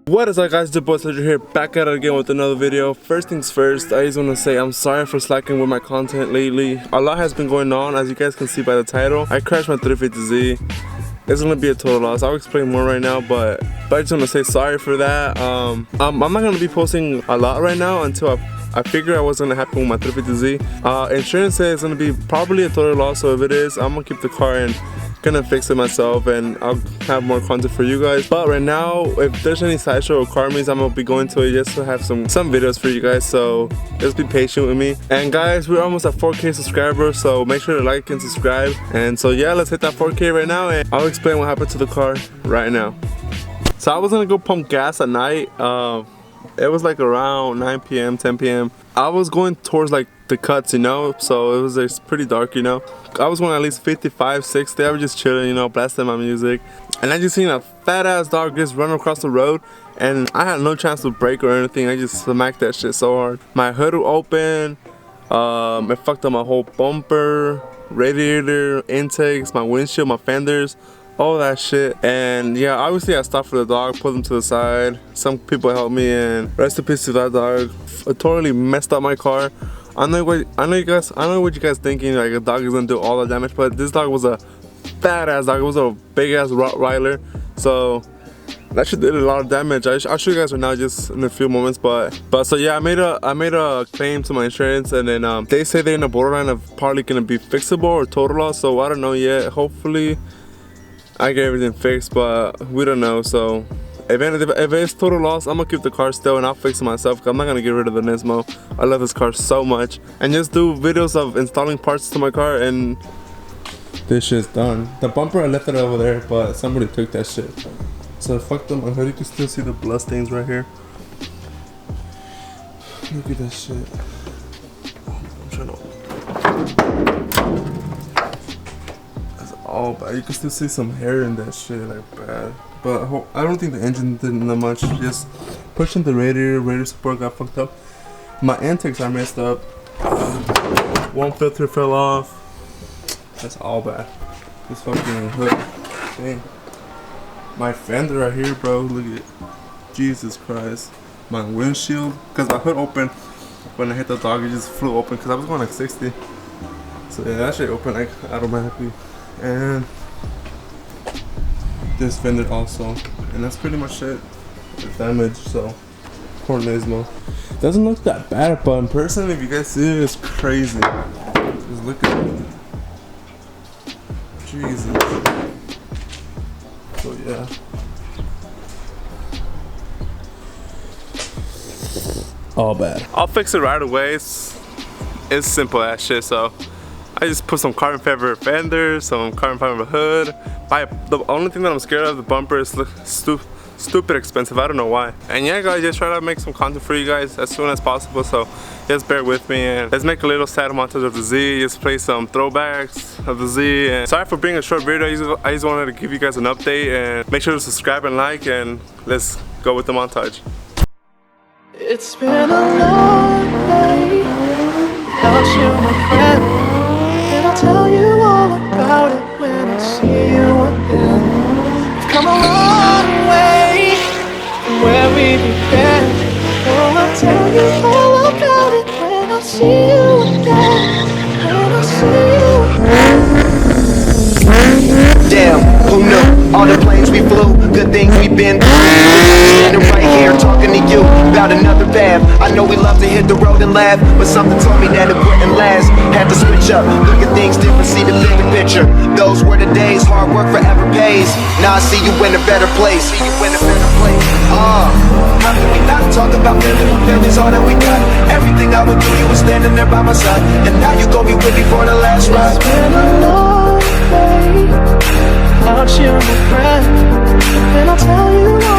What is up, guys? It's your boy zlowdre here, back at it again with another video. First things first, I just want to say I'm sorry for slacking with my content lately. A lot has been going on, as you guys can see by the title. I crashed my 350Z. It's gonna be a total loss. I'll explain more right now, but I just want to say sorry for that. I'm not gonna be posting a lot right now until I figure out what's gonna happen with my 350Z. Insurance says it's gonna be probably a total loss, so if it is, I'm gonna keep the car and gonna fix it myself, and I'll have more content for you guys. But right now, if there's any sideshow or car meets, I'm gonna be going to it just to have some videos for you guys, so just be patient with me. And guys, we're almost at 4K subscribers, so make sure to like and subscribe. And so yeah, let's hit that 4K right now, and I'll explain what happened to the car right now. So I was gonna go pump gas at night. It was like around 9 p.m, 10 p.m. I was going towards like the cuts, you know, so it was like pretty dark, you know. I was going at least 55, 60. I was just chilling, you know, blasting my music, and I just seen a fat ass dog just run across the road, and I had no chance to brake or anything. I just smacked that shit so hard. My hood open, it fucked up my whole bumper, radiator, intakes, my windshield, my fenders, all that shit. And yeah, obviously I stopped for the dog, pulled him to the side. Some people helped me, and rest in peace to that dog. It totally messed up my car. I know what you guys thinking, like a dog is gonna do all the damage, but this dog was a fat ass dog. It was a big ass Rottweiler, so that shit did a lot of damage. I'll show you guys right now just in a few moments, but so yeah, I made a claim to my insurance, and then they say they're in the borderline of probably gonna be fixable or total loss, so I don't know yet. Hopefully I get everything fixed, but we don't know. So if it's total loss, I'm gonna keep the car still and I'll fix it myself, because I'm not gonna get rid of the Nismo. I love this car so much, and just do videos of installing parts to my car, and this shit's done. The bumper, I left it over there, but somebody took that shit, so fuck them. I heard you can still see the blood stains right here. Look at that shit. I'm trying to. That's all bad. You can still see some hair in that shit, like bad. But I don't think the engine did that much. Just pushing the radiator support got fucked up. My intakes are messed up. One filter fell off. That's all bad. This fucking hood. Dang. My fender right here, bro. Look at it. Jesus Christ. My windshield. Because my hood opened when I hit the dog. It just flew open because I was going like 60. So yeah, that shit opened like automatically. And this fender also, and that's pretty much it. The damage, so poor Nismo. Doesn't look that bad, but in person, if you guys see it, it's crazy. Just look at it. Jesus. So yeah. All bad. I'll fix it right away. It's simple ass shit, so I just put some carbon fiber fenders, some carbon fiber hood. The only thing that I'm scared of, the bumper, is stupid expensive. I don't know why. And yeah, guys, just try to make some content for you guys as soon as possible, so just bear with me, and let's make a little sad montage of the Z. Just play some throwbacks of the Z. And sorry for being a short video. I just wanted to give you guys an update, and make sure to subscribe and like, and let's go with the montage. It's been a long day without you, my friend, and I'll tell you all about it when I see you again. We've come a long way from where we began. Oh, I'll tell you all about it when I see you again. When I see you again. Damn, who knew? All the planes we flew, good things we've been through. Standing right here talking to you about another path. I know we love to hit the road and laugh, but something told me that it wouldn't last. Had to switch up, look at things different, see the bigger picture. Those were the days, hard work forever pays. Now I see you in a better place. How can we not talk about family? Family's all that we got. Everything I would do, you were standing there by my side, and now you gon' be with me for the last ride. It's been a long day without you, my friend, and I'll tell you